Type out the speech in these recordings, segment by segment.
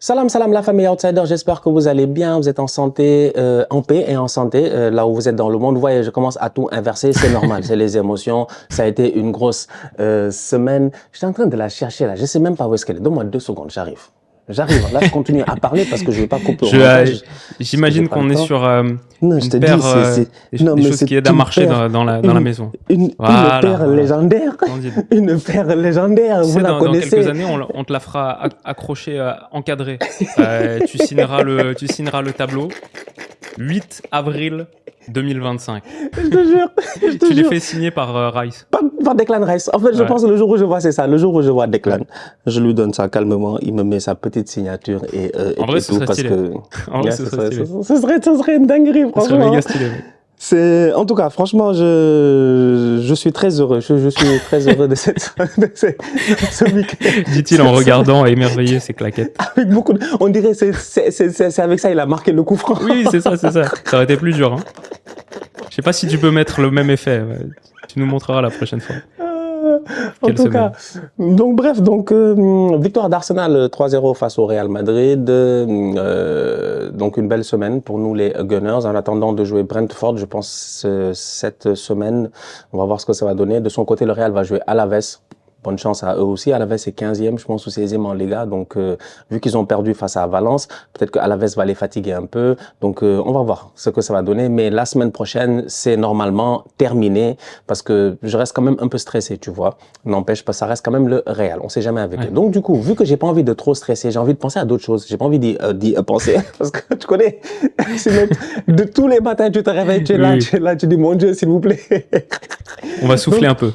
Salam, salam la famille Outsider, j'espère que vous allez bien, vous êtes en santé, en paix et en santé, là où vous êtes dans le monde. Vous voyez, je commence à tout inverser, c'est normal, c'est les émotions. Ça a été une grosse semaine. J'étais en train de la chercher là, je sais même pas où est-ce qu'elle est. Donne-moi 2 secondes, j'arrive. J'arrive, là je continue à parler parce que je vais pas couper au montage. J'imagine qu'on est sur Non, je te une paire dis, non, des mais choses c'est qui aident à une marcher paire, dans la maison. une Voilà, paire voilà. légendaire, Splendide. une paire légendaire, Tu vous sais, la dans quelques connaissez. années, on te la fera accrocher, encadrée. Tu signeras le tableau. 8 avril 2025. Je te jure, je te Tu les jure. fais signer par Rice. Par Declan Rice. En fait, je Ouais. pense que le jour où je vois, c'est ça. Le jour où je vois Declan, je lui donne ça calmement. Il me met sa petite signature et En vrai, et ce tout serait parce stylé. que En vrai, yeah, ce serait stylé. ce serait une dinguerie, Ce serait franchement. méga stylé. Ouais. C'est, en tout cas, franchement, je suis très heureux. Je suis très heureux de ce week-end. Dit-il en regardant émerveillé ses claquettes. Avec beaucoup on dirait, c'est avec ça, il a marqué le coup franc. Oui, c'est ça, c'est ça. Ça aurait été plus dur. Hein. Je sais pas si tu peux mettre le même effet. Ouais. Tu nous montreras la prochaine fois. En Quelle tout semaine. cas, donc bref, victoire d'Arsenal 3-0 face au Real Madrid. Donc une belle semaine pour nous les Gunners. En attendant de jouer Brentford, je pense cette semaine, on va voir ce que ça va donner. De son côté, le Real va jouer Alaves. Bonne chance à eux aussi. Alaves est 15e, je pense, ou 16e en Liga. Donc, vu qu'ils ont perdu face à Valence, peut-être que Alaves va les fatiguer un peu. Donc, on va voir ce que ça va donner. Mais la semaine prochaine, c'est normalement terminé parce que je reste quand même un peu stressé, tu vois. N'empêche pas, ça reste quand même le Real. On sait jamais avec eux. Donc, du coup, vu que j'ai pas envie de trop stresser, j'ai envie de penser à d'autres choses. J'ai pas envie d'y penser parce que tu connais. Sinon, de tous les matins, tu te réveilles, tu es là, Oui. tu es là, tu dis, mon Dieu, s'il vous plaît. On va souffler un peu.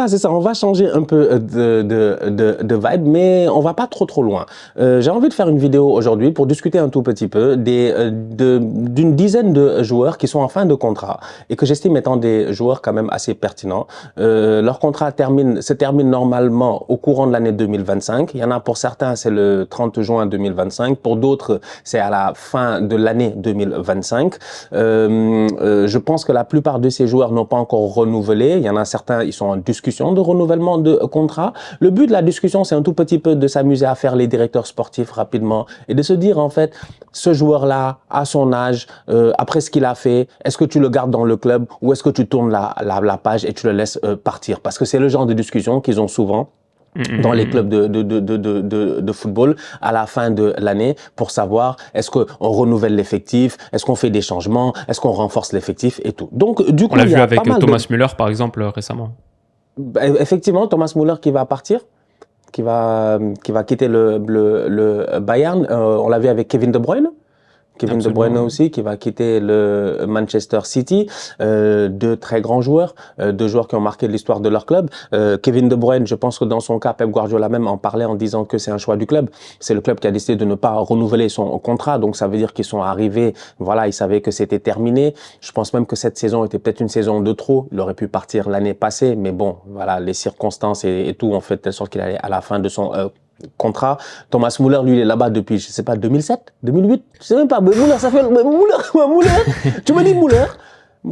C'est ça, on va changer un peu de vibe, mais on va pas trop loin. J'ai envie de faire une vidéo aujourd'hui pour discuter un tout petit peu d'une dizaine de joueurs qui sont en fin de contrat et que j'estime étant des joueurs quand même assez pertinents. Leur contrat se termine normalement au courant de l'année 2025. Il y en a pour certains, c'est le 30 juin 2025. Pour d'autres, c'est à la fin de l'année 2025. Je pense que la plupart de ces joueurs n'ont pas encore renouvelé. Il y en a certains, ils sont en discussion de renouvellement de contrat. Le but de la discussion, c'est un tout petit peu de s'amuser à faire les directeurs sportifs rapidement et de se dire, en fait, ce joueur-là, à son âge, après ce qu'il a fait, est-ce que tu le gardes dans le club ou est-ce que tu tournes la page et tu le laisses partir? Parce que c'est le genre de discussion qu'ils ont souvent dans les clubs de football à la fin de l'année pour savoir est-ce qu'on renouvelle l'effectif, est-ce qu'on fait des changements, est-ce qu'on renforce l'effectif et tout. Donc, du coup, On l'a il y vu a avec pas mal Thomas Müller, par exemple, récemment. Effectivement, Thomas Müller qui va partir, qui va quitter le Bayern. On l'a vu avec Kevin De Bruyne. Kevin De Bruyne aussi qui va quitter le Manchester City, deux très grands joueurs, deux joueurs qui ont marqué l'histoire de leur club. Kevin De Bruyne, je pense que dans son cas, Pep Guardiola même en parlait en disant que c'est un choix du club. C'est le club qui a décidé de ne pas renouveler son contrat, donc ça veut dire qu'ils sont arrivés, voilà, ils savaient que c'était terminé. Je pense même que cette saison était peut-être une saison de trop. Il aurait pu partir l'année passée, mais bon, voilà, les circonstances et tout ont fait de telle sorte qu'il allait à la fin de son contrat. Thomas Müller, lui, il est là-bas depuis, je sais pas, 2007, 2008, je sais même pas. Mais Müller, ça fait, Müller, tu me dis Müller.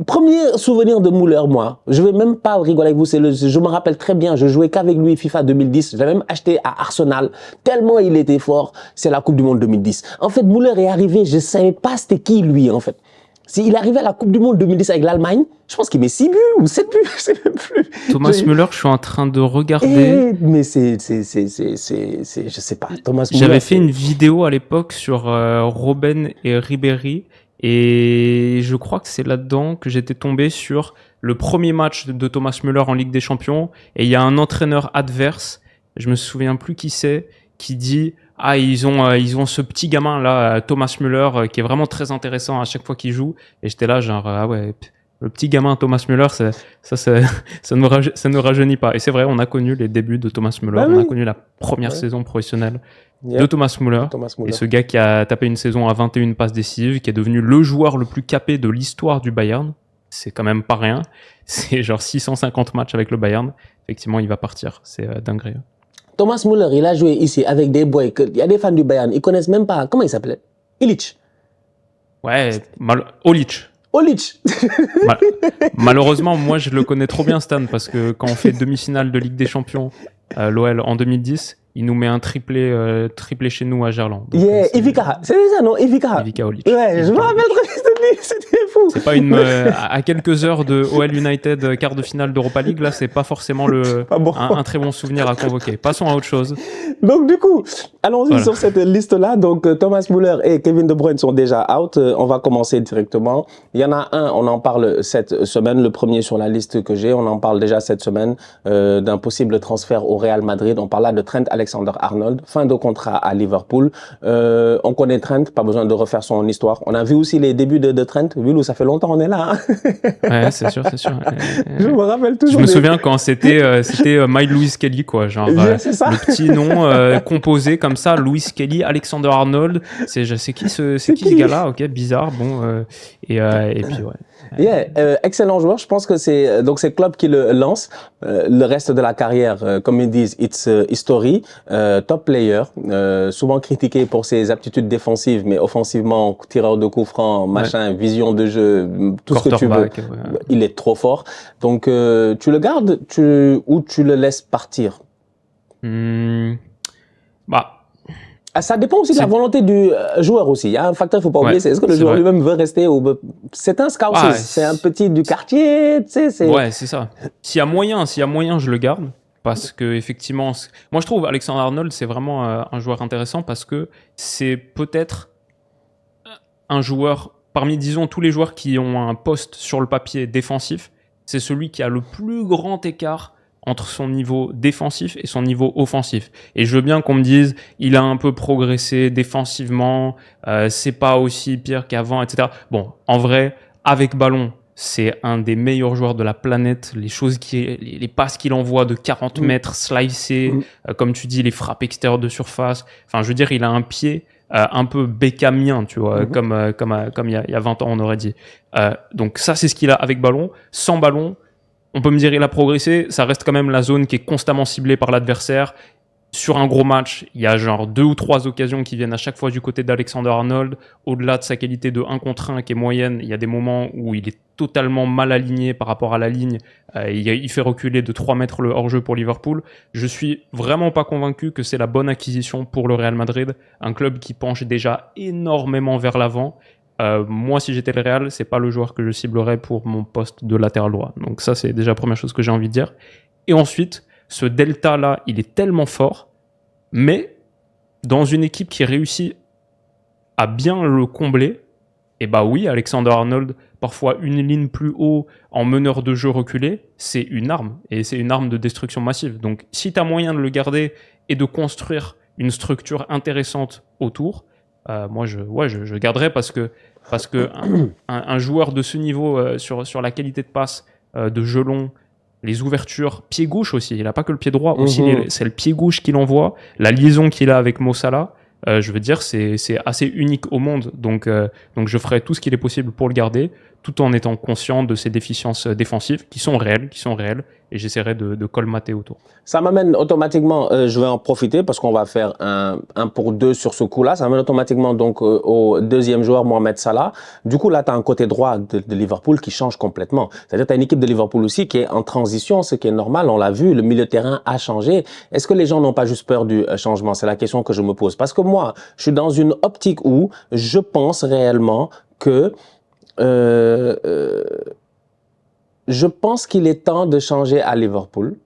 Premier souvenir de Müller, moi, je vais même pas rigoler avec vous, je me rappelle très bien, je jouais qu'avec lui FIFA 2010, je l'avais même acheté à Arsenal, tellement il était fort, c'est la Coupe du Monde 2010. En fait, Müller est arrivé, je savais pas c'était qui lui, en fait. S'il arrivait à la Coupe du Monde 2010 avec l'Allemagne, je pense qu'il met 6 buts ou 7 buts, je sais même plus. Thomas Müller, je suis en train de regarder. Mais je sais pas, Thomas Müller. J'avais fait une vidéo à l'époque sur Robben et Ribéry et je crois que c'est là-dedans que j'étais tombé sur le premier match de Thomas Müller en Ligue des Champions et il y a un entraîneur adverse, je me souviens plus qui c'est, qui dit ah ils ont ce petit gamin là Thomas Müller qui est vraiment très intéressant à chaque fois qu'il joue et j'étais là genre ah ouais le petit gamin Thomas Müller ça ne rajeunit pas et c'est vrai on a connu les débuts de Thomas Müller, Bah on oui. a connu la première saison professionnelle Yeah. de Thomas Müller. Et ce gars qui a tapé une saison à 21 passes décisives, qui est devenu le joueur le plus capé de l'histoire du Bayern, c'est quand même pas rien. C'est genre 650 matchs avec le Bayern. Effectivement, il va partir. C'est dingue. Thomas Müller, il a joué ici avec des boys, il y a des fans du Bayern, ils connaissent même pas, comment il s'appelait? Illich. Ouais, Olic. Olic. Malheureusement, moi, je le connais trop bien, Stan, parce que quand on fait demi-finale de Ligue des Champions, l'OL en 2010, il nous met un triplé chez nous à Gerland. Donc, Ivica, c'est ça, non? Ivica Olic. Ouais, je me rappelle très bien de lui, c'était fou. C'est pas à quelques heures de OL United quart de finale d'Europa League, là, c'est pas forcément un très bon souvenir à convoquer. Passons à autre chose. Donc, du coup, allons-y sur cette liste-là. Donc, Thomas Müller et Kevin De Bruyne sont déjà out. On va commencer directement. Il y en a un, on en parle cette semaine, le premier sur la liste que j'ai. On en parle déjà cette semaine d'un possible transfert au Real Madrid. On parle là de Trent Alexander-Arnold, fin de contrat à Liverpool. On connaît Trent, pas besoin de refaire son histoire. On a vu aussi les débuts de Trent. Vu, ça fait longtemps on est là. Hein. Ouais, c'est sûr. Je me rappelle toujours. Je me souviens quand c'était My Louis Kelly, quoi. Genre, le petit nom composé comme ça, Louis Kelly, Alexander-Arnold. C'est qui ce gars-là? Ok, bizarre. Bon, et puis ouais. Excellent joueur. Je pense que c'est Klopp qui le lance. Le reste de la carrière, comme ils disent, it's history. Top player, souvent critiqué pour ses aptitudes défensives, mais offensivement, tireur de coups francs, machin, vision de jeu, tout ce que tu veux. Il est trop fort. Donc, tu le gardes, ou tu le laisses partir? Ça dépend aussi de la volonté du joueur aussi. Il y a un facteur qu'il ne faut pas oublier, c'est est-ce que le joueur lui-même veut rester ou c'est un scout, c'est un petit du quartier, tu sais. Ouais, c'est ça. S'il y a moyen, je le garde. Parce que effectivement, moi je trouve Alexander-Arnold, c'est vraiment un joueur intéressant parce que c'est peut-être un joueur, parmi disons tous les joueurs qui ont un poste sur le papier défensif, c'est celui qui a le plus grand écart entre son niveau défensif et son niveau offensif. Et je veux bien qu'on me dise, il a un peu progressé défensivement, c'est pas aussi pire qu'avant, etc. Bon, en vrai, avec ballon, c'est un des meilleurs joueurs de la planète. Les passes qu'il envoie de 40 mètres, slicées, comme tu dis, les frappes extérieures de surface. Enfin, je veux dire, il a un pied un peu Beckhamien, tu vois, comme il y a 20 ans, on aurait dit. Donc ça, c'est ce qu'il a avec ballon. Sans ballon, on peut me dire il a progressé, ça reste quand même la zone qui est constamment ciblée par l'adversaire. Sur un gros match, il y a genre 2 ou 3 occasions qui viennent à chaque fois du côté d'Alexander-Arnold. Au-delà de sa qualité de 1 contre 1 qui est moyenne, il y a des moments où il est totalement mal aligné par rapport à la ligne. Il fait reculer de 3 mètres le hors-jeu pour Liverpool. Je suis vraiment pas convaincu que c'est la bonne acquisition pour le Real Madrid, un club qui penche déjà énormément vers l'avant. Moi, si j'étais le Real, c'est pas le joueur que je ciblerais pour mon poste de latéral droit. Donc ça, c'est déjà la première chose que j'ai envie de dire. Et ensuite, ce delta-là, il est tellement fort, mais dans une équipe qui réussit à bien le combler, et bah oui, Alexander-Arnold, parfois une ligne plus haut en meneur de jeu reculé, c'est une arme, et c'est une arme de destruction massive. Donc si tu as moyen de le garder et de construire une structure intéressante autour, moi je garderais parce que un joueur de ce niveau sur la qualité de passe, de jeu long, les ouvertures, pied gauche aussi, il n'a pas que le pied droit, aussi c'est le pied gauche qu'il envoie, la liaison qu'il a avec Mo Salah, je veux dire c'est assez unique au monde, donc je ferai tout ce qu'il est possible pour le garder, tout en étant conscient de ses déficiences défensives qui sont réelles, et j'essaierai de colmater autour. Ça m'amène automatiquement, je vais en profiter parce qu'on va faire un pour deux sur ce coup-là, ça m'amène automatiquement donc au deuxième joueur, Mohamed Salah. Du coup, là, tu as un côté droit de Liverpool qui change complètement. C'est-à-dire tu as une équipe de Liverpool aussi qui est en transition, ce qui est normal, on l'a vu, le milieu de terrain a changé. Est-ce que les gens n'ont pas juste peur du changement? C'est la question que je me pose. Parce que moi, je suis dans une optique où je pense réellement que je pense qu'il est temps de changer à Liverpool.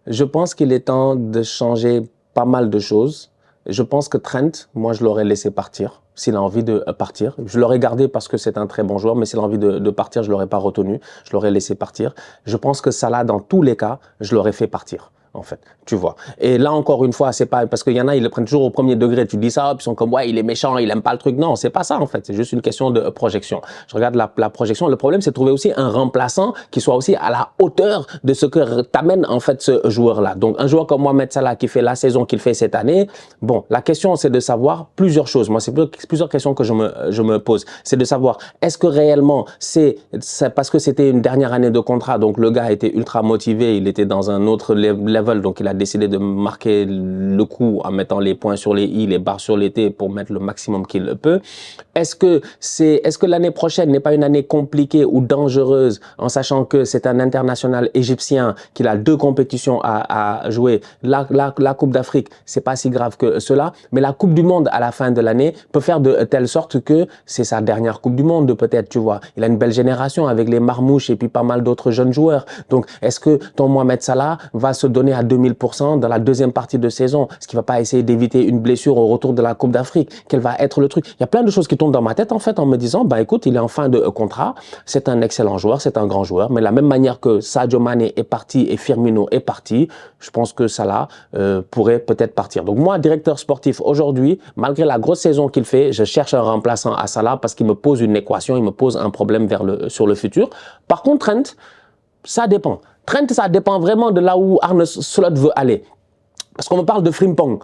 Je pense qu'il est temps de changer pas mal de choses. Je pense que Trent, moi, je l'aurais laissé partir. S'il a envie de partir, je l'aurais gardé parce que c'est un très bon joueur, mais s'il a envie de partir, je l'aurais pas retenu. Je l'aurais laissé partir. Je pense que Salah, dans tous les cas, je l'aurais fait partir. En fait, tu vois. Et là, encore une fois, c'est pas, parce qu'il y en a, ils le prennent toujours au premier degré. Tu dis ça, puis ils sont comme, ouais, il est méchant, il aime pas le truc. Non, c'est pas ça, en fait. C'est juste une question de projection. Je regarde la projection. Le problème, c'est de trouver aussi un remplaçant qui soit aussi à la hauteur de ce que t'amène, en fait, ce joueur-là. Donc, un joueur comme Mohamed Salah qui fait la saison qu'il fait cette année. Bon, la question, c'est de savoir plusieurs choses. Moi, c'est plusieurs questions que je me pose. C'est de savoir, est-ce que réellement, c'est parce que c'était une dernière année de contrat, donc le gars était ultra motivé, il était dans un autre level level, donc il a décidé de marquer le coup en mettant les points sur les i, les barres sur les t pour mettre le maximum qu'il peut. Est-ce que l'année prochaine n'est pas une année compliquée ou dangereuse en sachant que c'est un international égyptien, qu'il a 2 compétitions à jouer. La Coupe d'Afrique, c'est pas si grave que cela, mais la Coupe du Monde à la fin de l'année peut faire de telle sorte que c'est sa dernière Coupe du Monde peut-être, tu vois. Il a une belle génération avec les Marmouches et puis pas mal d'autres jeunes joueurs. Donc, est-ce que ton Mohamed Salah va se donner à 2000% dans la deuxième partie de saison? Est-ce qu'il va pas essayer d'éviter une blessure au retour de la Coupe d'Afrique? Quel va être le truc? Il y a plein de choses qui tombent dans ma tête en fait en me disant, bah écoute, il est en fin de contrat, c'est un excellent joueur, c'est un grand joueur, mais de la même manière que Sadio Mané est parti et Firmino est parti, je pense que Salah pourrait peut-être partir. Donc moi, directeur sportif aujourd'hui, malgré la grosse saison qu'il fait, je cherche un remplaçant à Salah parce qu'il me pose une équation, il me pose un problème sur le futur. Par contre, Trent, ça dépend. Trent, ça dépend vraiment de là où Arne Slot veut aller. Parce qu'on me parle de Frimpong.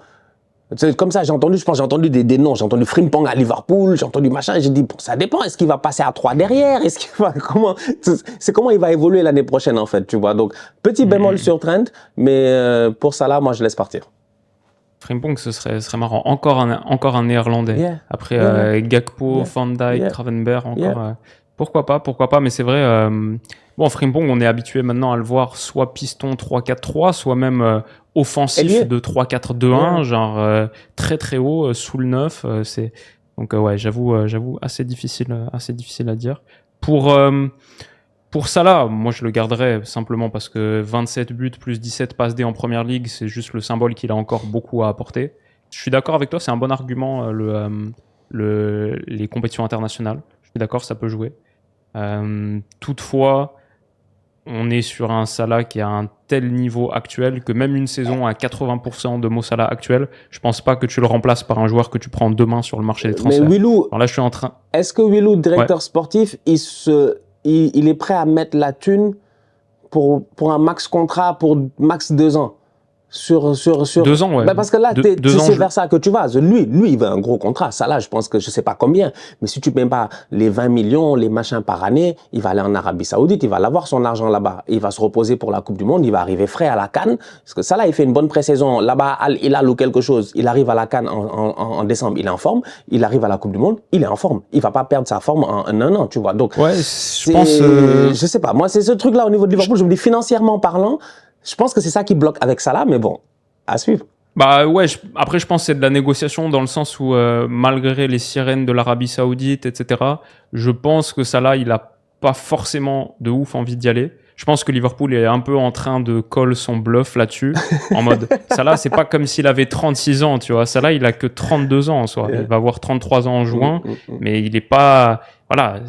C'est comme ça, j'ai entendu des noms, j'ai entendu Frimpong à Liverpool, j'ai entendu machin, et j'ai dit, bon, ça dépend, est-ce qu'il va passer à 3 derrière, est-ce qu'il va, comment il va évoluer l'année prochaine, en fait, tu vois. Donc, petit bémol sur Trent, mais pour ça là, moi, je laisse partir. Frimpong, ce serait marrant. Encore un Néerlandais. Yeah. Après Gakpo, Van Dijk, Gravenberch, encore. Pourquoi pas, mais c'est vrai. Bon, Frimpong, on est habitué maintenant à le voir soit piston 3-4-3, soit même offensif de 3-4-2-1, genre très très haut, sous le 9. Donc ouais, j'avoue, assez difficile à dire. Pour Salah, moi je le garderais simplement parce que 27 buts plus 17 passes D en première ligue, c'est juste le symbole qu'il a encore beaucoup à apporter. Je suis d'accord avec toi, c'est un bon argument les compétitions internationales. Je suis d'accord, ça peut jouer. Toutefois, on est sur un Salah qui a un tel niveau actuel que même une saison à 80% de Mo Salah actuel, je pense pas que tu le remplaces par un joueur que tu prends demain sur le marché des transferts. Mais Willou, alors là, je suis en train. Est-ce que Willou, directeur sportif, il est prêt à mettre la thune pour un max contrat pour max 2 ans? Sur 2 ans, ouais. Ben parce que là, c'est vers ça que tu vas. Lui, il veut un gros contrat. Ça, là, je pense que je sais pas combien. Mais si tu payes pas les 20 millions, les machins par année, il va aller en Arabie Saoudite, il va avoir son argent là-bas. Il va se reposer pour la Coupe du Monde, il va arriver frais à la CAN. Parce que ça, là, il fait une bonne pré-saison. Là-bas, Al Hilal ou quelque chose, il arrive à la CAN en décembre, il est en forme. Il arrive à la Coupe du Monde, il est en forme. Il va pas perdre sa forme en un an, tu vois. Donc, ouais, je pense. Je sais pas. Moi, c'est ce truc-là au niveau de Liverpool. Je me dis, financièrement parlant, je pense que c'est ça qui bloque avec Salah, mais bon, à suivre. Bah ouais, après je pense que c'est de la négociation dans le sens où malgré les sirènes de l'Arabie Saoudite, etc., je pense que Salah, il a pas forcément de ouf envie d'y aller. Je pense que Liverpool est un peu en train de coller son bluff là-dessus, en mode Salah, c'est pas comme s'il avait 36 ans, tu vois. Salah, il a que 32 ans en soi. Il va avoir 33 ans en juin, mais il est pas... Voilà,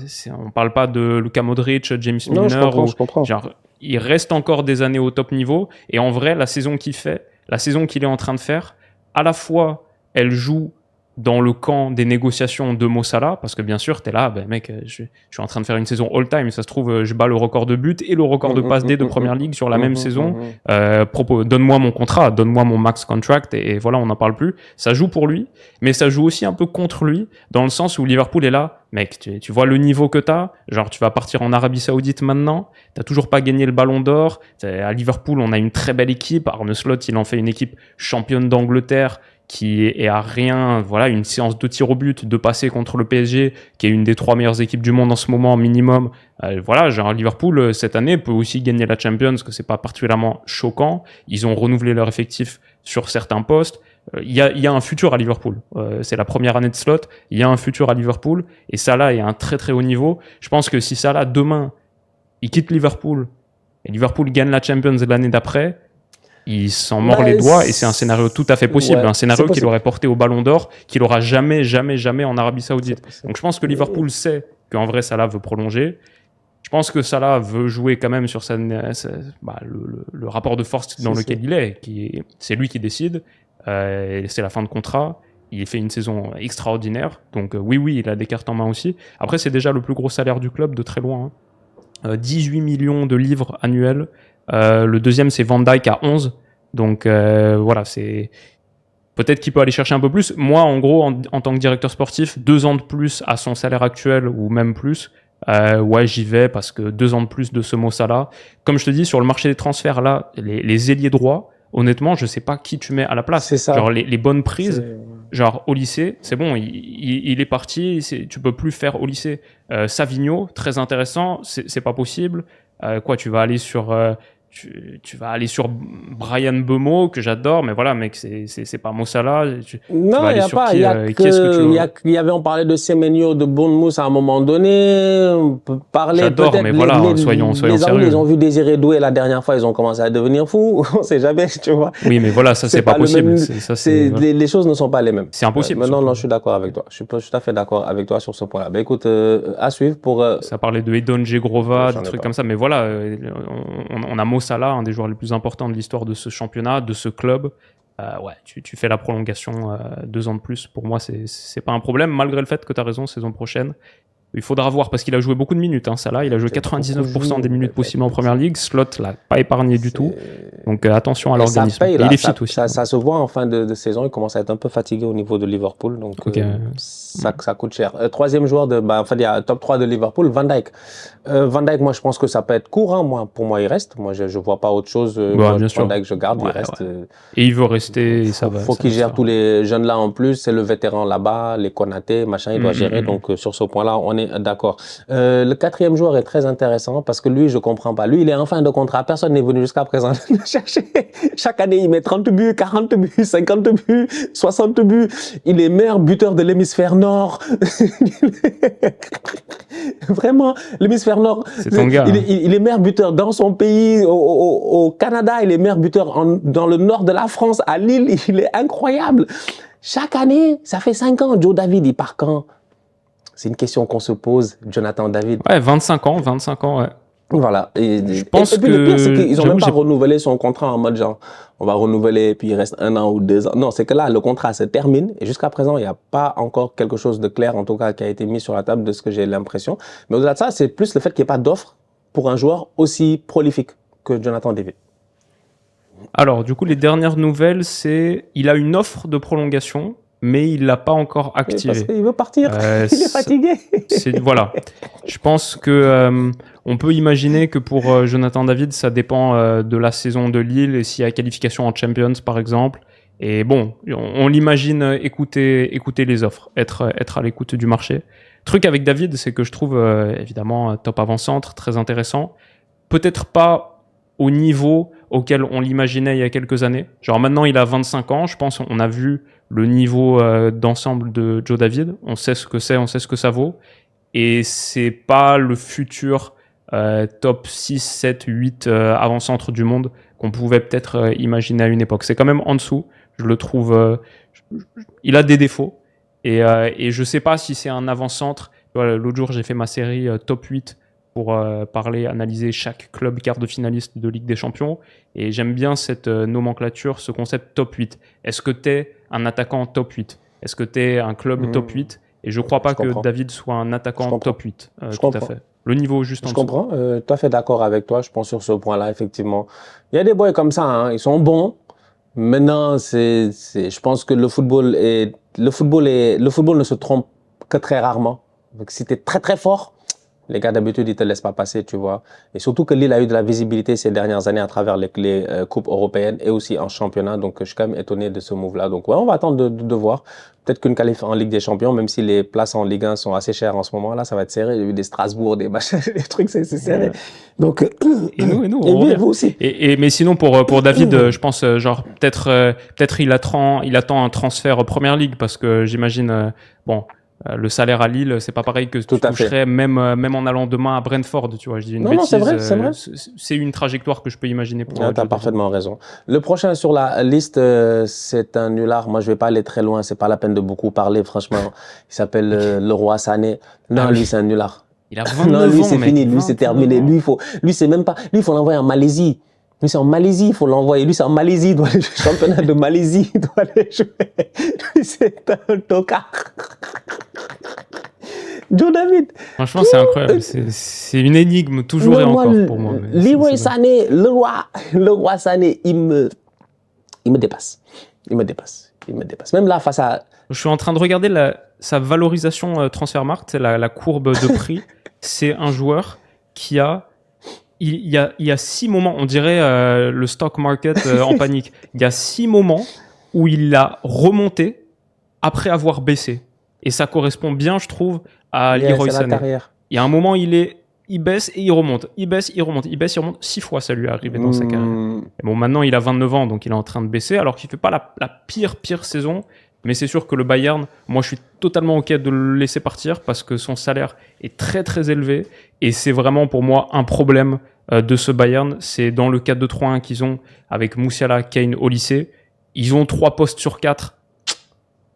on parle pas de Luka Modric, James Milner. Je comprends. Genre, il reste encore des années au top niveau. Et en vrai, la saison qu'il est en train de faire, à la fois, elle joue dans le camp des négociations de Mo Salah, parce que bien sûr, t'es là, ben mec, je suis en train de faire une saison all-time, ça se trouve, je bats le record de buts et le record de passes D de Première Ligue sur la même saison. Donne-moi mon contrat, donne-moi mon max contract, et voilà, on n'en parle plus. Ça joue pour lui, mais ça joue aussi un peu contre lui, dans le sens où Liverpool est là, mec, tu vois le niveau que t'as, genre tu vas partir en Arabie Saoudite maintenant, t'as toujours pas gagné le Ballon d'Or, à Liverpool, on a une très belle équipe, Arne Slot, il en fait une équipe championne d'Angleterre, qui est à rien, voilà, une séance de tir au but, de passer contre le PSG, qui est une des 3 meilleures équipes du monde en ce moment, minimum. Voilà, genre Liverpool, cette année, peut aussi gagner la Champions, que c'est pas particulièrement choquant. Ils ont renouvelé leur effectif sur certains postes. Il y a un futur à Liverpool. C'est la première année de Slot. Il y a un futur à Liverpool. Et Salah est à un très très haut niveau. Je pense que si Salah, demain, il quitte Liverpool, et Liverpool gagne la Champions l'année d'après, il s'en mord les doigts, et c'est un scénario tout à fait possible, un scénario qu'il aurait porté au Ballon d'Or, qu'il aura jamais en Arabie Saoudite. Donc je pense que Liverpool sait qu'en vrai Salah veut prolonger. Je pense que Salah veut jouer quand même sur le rapport de force dans lequel il est, c'est lui qui décide, c'est la fin de contrat. Il fait une saison extraordinaire, donc oui, il a des cartes en main aussi. Après, c'est déjà le plus gros salaire du club de très loin. 18 millions de livres annuels. Le deuxième, c'est Van Dijk à 11. Donc voilà, c'est peut-être qu'il peut aller chercher un peu plus. Moi, en gros, en tant que directeur sportif, 2 ans de plus à son salaire actuel ou même plus, ouais, j'y vais parce que 2 ans de plus de ce Mo Salah. Comme je te dis, sur le marché des transferts, là, les ailiers droits, honnêtement, je sais pas qui tu mets à la place. C'est ça. Genre les bonnes prises, genre au lycée, c'est bon, il est parti, tu peux plus faire au lycée. Savigno, très intéressant, c'est pas possible. Tu vas aller sur tu vas aller sur Brian Bemo, que j'adore, mais voilà, mec, c'est pas Mossala. Non, il n'y a pas. Il y avait, on parlait de Semenyo, de Bournemouth à un moment donné. On peut parler j'adore, peut-être. Mais voilà, soyons sérieux. Ils ont vu Désiré Doué la dernière fois, ils ont commencé à devenir fous. On sait jamais, tu vois. Oui, mais voilà, ça, c'est pas possible. Les choses ne sont pas les mêmes. C'est impossible. Maintenant, non, je suis d'accord avec toi. Je suis tout à fait d'accord avec toi sur ce point-là. Ben, écoute, à suivre pour. Ça parlait de Edon Djegrova, des trucs comme ça, mais voilà, on a Mossala, un des joueurs les plus importants de l'histoire de ce championnat, de ce club. Tu fais la prolongation 2 ans de plus. Pour moi, c'est pas un problème, malgré le fait que tu as raison, saison prochaine. Il faudra voir parce qu'il a joué beaucoup de minutes. Salah, il a joué 99% des minutes possibles en première ligue. Slot l'a pas épargné du tout. Donc attention à l'organisme. Il est fit aussi. Ça se voit en fin de saison. Il commence à être un peu fatigué au niveau de Liverpool. Donc ça coûte cher. Troisième joueur il y a top 3 de Liverpool, Van Dijk. Van Dijk, moi je pense que ça peut être court. Pour moi, il reste. Moi, je vois pas autre chose. Van Dijk, je garde. Il reste. Et il veut rester. Faut qu'il gère tous les jeunes là en plus. C'est le vétéran là-bas, les Konaté, machin. Il doit gérer. Donc sur ce point-là, on est d'accord. Le quatrième joueur est très intéressant parce que lui, je comprends pas. Lui, il est en fin de contrat. Personne n'est venu jusqu'à présent le chercher. Chaque année, il met 30 buts, 40 buts, 50 buts, 60 buts. Il est meilleur buteur de l'hémisphère nord. Vraiment, l'hémisphère nord. C'est ton gars. Il est meilleur buteur dans son pays, au Canada. Il est meilleur buteur dans le nord de la France, à Lille. Il est incroyable. Chaque année, ça fait 5 ans. Joe David, il part quand? C'est une question qu'on se pose, Jonathan David. Ouais, 25 ans, ouais. Voilà. Je pense puis le pire, c'est qu'ils n'ont même pas renouvelé son contrat en mode genre, on va renouveler et puis il reste 1 an ou 2 ans. Non, c'est que là, le contrat se termine et jusqu'à présent, il n'y a pas encore quelque chose de clair, en tout cas, qui a été mis sur la table de ce que j'ai l'impression. Mais au-delà de ça, c'est plus le fait qu'il n'y ait pas d'offre pour un joueur aussi prolifique que Jonathan David. Alors, du coup, les dernières nouvelles, c'est il a une offre de prolongation, mais il l'a pas encore activé. Parce qu'il veut partir, il est fatigué. Voilà. Je pense que on peut imaginer que pour Jonathan David, ça dépend de la saison de Lille et s'il y a qualification en Champions, par exemple. Et bon, on l'imagine écouter les offres, être à l'écoute du marché. Le truc avec David, c'est que je trouve évidemment top avant-centre, très intéressant. Peut-être pas au niveau auquel on l'imaginait il y a quelques années. Genre maintenant, il a 25 ans. Je pense on a vu le niveau d'ensemble de Joe David. On sait ce que c'est, on sait ce que ça vaut. Et c'est pas le futur top 6, 7, 8 avant-centre du monde qu'on pouvait peut-être imaginer à une époque. C'est quand même en dessous. Je le trouve... il a des défauts. Et je sais pas si c'est un avant-centre. L'autre jour, j'ai fait ma série top 8 pour analyser chaque club quart de finaliste de Ligue des Champions. Et j'aime bien cette nomenclature, ce concept top 8. Est-ce que tu es un attaquant top 8? Est-ce que tu es un club top 8? Et je crois pas que David soit un attaquant top 8. Tout à fait. Le niveau juste en dessous. Je comprends, tout à fait d'accord avec toi, je pense sur ce point-là, effectivement. Il y a des boys comme ça, ils sont bons. Maintenant, je pense que le football ne se trompe que très rarement. Donc, si tu es très très fort, les gars d'habitude, ils te laissent pas passer, tu vois. Et surtout que Lille a eu de la visibilité ces dernières années à travers les coupes européennes et aussi en championnat. Donc, je suis quand même étonné de ce move-là. Donc, ouais, on va attendre de voir. Peut-être qu'une qualif en Ligue des Champions, même si les places en Ligue 1 sont assez chères en ce moment, là, ça va être serré. J'ai vu des Strasbourg, des machins, des trucs, c'est serré. Donc, et nous, et vous aussi. Mais sinon, pour David, je pense, peut-être il attend un transfert en Première Ligue parce que j'imagine, le salaire à Lille, c'est pas pareil que tu toucherais même en allant demain à Brentford, tu vois. Je dis une bêtise. Non, c'est vrai. C'est une trajectoire que je peux imaginer pour. T'as parfaitement raison. Le prochain sur la liste, c'est un nulard. Moi, je vais pas aller très loin. C'est pas la peine de beaucoup parler, franchement. Il s'appelle Leroy Sané. Non, lui, c'est un nulard. Il a 29 ans. Non, lui, c'est fini. Lui, c'est terminé. Lui, c'est même pas. Lui, il faut l'envoyer en Malaisie. Lui, c'est en Malaisie, il faut l'envoyer. Lui, c'est en Malaisie, il doit aller jouer au championnat de Malaisie, il doit aller jouer. Lui, c'est un tocard. Joe David. Franchement, c'est incroyable. C'est une énigme, toujours et encore pour moi. Leroy Sané, Leroy Sané, il me dépasse. Il me dépasse. Même là, face à... Je suis en train de regarder sa valorisation Transfermarkt, la courbe de prix. C'est un joueur qui a... il y a 6 moments, on dirait le stock market en panique. Il y a 6 moments où il a remonté après avoir baissé. Et ça correspond bien, je trouve, à Leroy Sané. Il y a un moment, il baisse et il remonte. Il baisse, il remonte. Il baisse, il remonte. 6 fois, ça lui est arrivé dans sa carrière. Et bon, maintenant, il a 29 ans, donc il est en train de baisser, alors qu'il fait pas la pire saison. Mais c'est sûr que le Bayern, moi, je suis totalement OK de le laisser partir parce que son salaire est très, très élevé. Et c'est vraiment, pour moi, un problème de ce Bayern. C'est dans le 4-2-3-1 qu'ils ont avec Musiala, Kane, Olise. Ils ont 3 postes sur 4.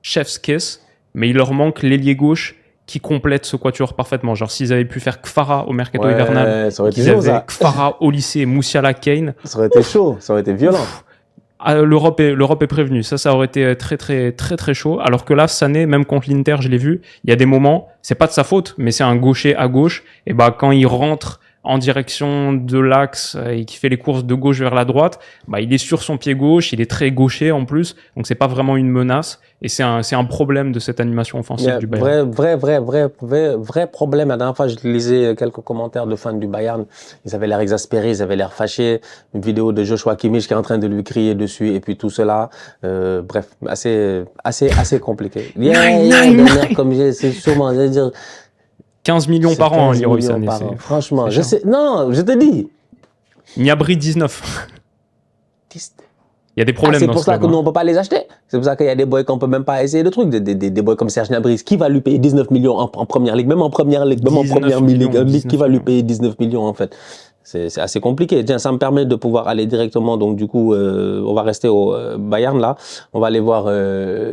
Chef's kiss. Mais il leur manque l'ailier gauche qui complète ce quatuor parfaitement. Genre, s'ils avaient pu faire Kfara au mercato hivernal, qu'ils avaient Kfara, Olise, Musiala, Kane. Ça aurait été chaud, ça aurait été violent. L'Europe est prévenue. Ça aurait été très, très, très, très chaud. Alors que là, Sané, même contre l'Inter, je l'ai vu, il y a des moments, c'est pas de sa faute, mais c'est un gaucher à gauche. Et bah, quand il rentre en direction de l'axe et qui fait les courses de gauche vers la droite, bah, il est sur son pied gauche, il est très gaucher en plus, donc c'est pas vraiment une menace et c'est un problème de cette animation offensive du Bayern. Vrai problème. La dernière fois, je lisais quelques commentaires de fans du Bayern, ils avaient l'air exaspérés, ils avaient l'air fâchés, une vidéo de Joshua Kimmich qui est en train de lui crier dessus et puis tout cela, bref, assez compliqué. Comme c'est sûrement, je veux dire, 15 millions par an, Leroy Sané. Franchement, je sais. Non, je te dis. Gnabry, 19. Il y a des problèmes. C'est pour ça que nous, on peut pas les acheter. C'est pour ça qu'il y a des boys qu'on peut même pas essayer de trucs. Des boys comme Serge Gnabry. Qui va lui payer 19 millions en première ligue? Même en première ligue, même en première ligue, qui va lui payer 19 millions, en fait? C'est assez compliqué. Tiens, ça me permet de pouvoir aller directement. Donc, du coup, on va rester au Bayern, là. On va aller voir,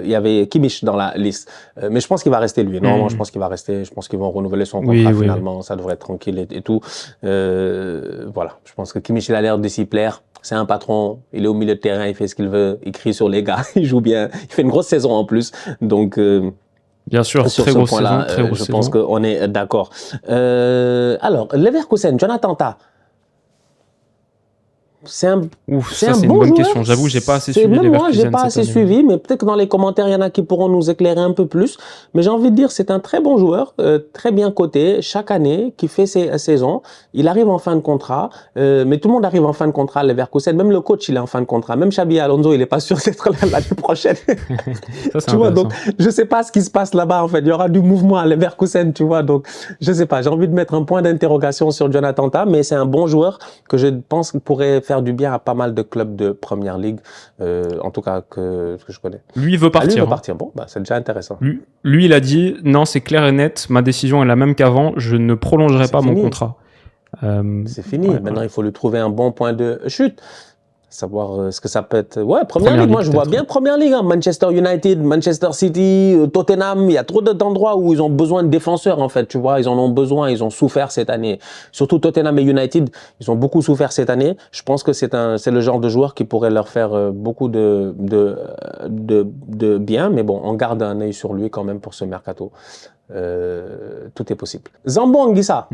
il y avait Kimmich dans la liste. Mais je pense qu'il va rester, lui. Normalement, je pense qu'il va rester. Je pense qu'ils vont renouveler son contrat finalement. Ça devrait être tranquille et tout. Voilà. Je pense que Kimmich, il a l'air de s'y plaire. C'est un patron. Il est au milieu de terrain. Il fait ce qu'il veut. Il crie sur les gars. Il joue bien. Il fait une grosse saison en plus. Donc, bien sûr, sur très ce grosse point-là, saison, je pense qu'on est d'accord. Alors, Leverkusen, Jonathan Tah. C'est un bon une bonne joueur. question. J'avoue, j'ai pas assez suivi les Même moi, j'ai pas assez suivi, mais peut-être que dans les commentaires, il y en a qui pourront nous éclairer un peu plus. Mais j'ai envie de dire, c'est un très bon joueur, très bien coté, chaque année, qui fait ses saisons. Il arrive en fin de contrat, mais tout le monde arrive en fin de contrat à Leverkusen. Même le coach, il est en fin de contrat. Même Xabi Alonso, il est pas sûr d'être là l'année prochaine. Ça, tu vois, donc, je sais pas ce qui se passe là-bas, en fait. Il y aura du mouvement à Leverkusen, tu vois. Donc, je sais pas. J'ai envie de mettre un point d'interrogation sur Jonathan Tah, mais c'est un bon joueur que je pense pourrait faire du bien à pas mal de clubs de première ligue, en tout cas que je connais. Lui, il veut partir. Lui, il veut partir. Bon, bah, c'est déjà intéressant. Lui, il a dit, non, c'est clair et net, ma décision est la même qu'avant, je ne prolongerai pas mon contrat. C'est fini. Maintenant, il faut lui trouver un bon point de chute. Savoir ce que ça peut être. Ouais, première ligue, moi je vois bien première ligue. Hein. Manchester United, Manchester City, Tottenham. Il y a trop d'endroits où ils ont besoin de défenseurs en fait. Tu vois, ils en ont besoin. Ils ont souffert cette année. Surtout Tottenham et United, ils ont beaucoup souffert cette année. Je pense que c'est le genre de joueur qui pourrait leur faire beaucoup de bien. Mais bon, on garde un œil sur lui quand même pour ce mercato. Tout est possible. Zambo Anguissa.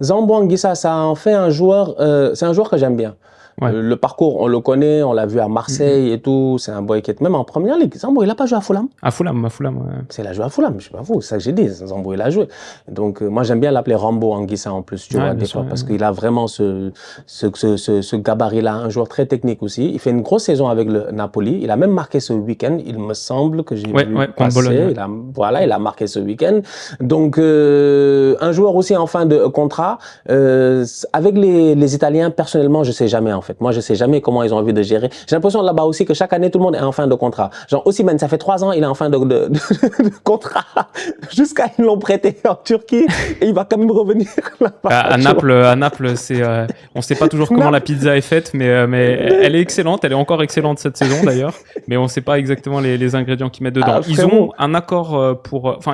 Zambo Anguissa, ça en fait un joueur. C'est un joueur que j'aime bien. Ouais. Le parcours, on le connaît, on l'a vu à Marseille et tout. C'est un boy qui est même en première ligue. Zambo, il a pas joué à Fulham. À Fulham, ouais. Il a joué à Fulham, je sais pas vous, c'est ça que j'ai dit. Zambo, il a joué. Donc, moi, j'aime bien l'appeler Rambo Anguissa en plus, tu vois, des fois, parce qu'il a vraiment ce gabarit-là, un joueur très technique aussi. Il fait une grosse saison avec le Napoli. Il a même marqué ce week-end. Il me semble que j'ai vu passer. Il a marqué ce week-end. Donc, un joueur aussi en fin de contrat. Avec les Italiens, personnellement, je sais jamais, en fait. Moi, je sais jamais comment ils ont envie de gérer. J'ai l'impression là-bas aussi que chaque année, tout le monde est en fin de contrat. Genre, Osimhen, ça fait 3 ans, il est en fin de contrat. Jusqu'à ils l'ont prêté en Turquie et il va quand même revenir là-bas. À Naples, c'est, on sait pas toujours comment la pizza est faite, mais elle est excellente. Elle est encore excellente cette saison d'ailleurs. Mais on sait pas exactement les ingrédients qu'ils mettent dedans. Ils ont un accord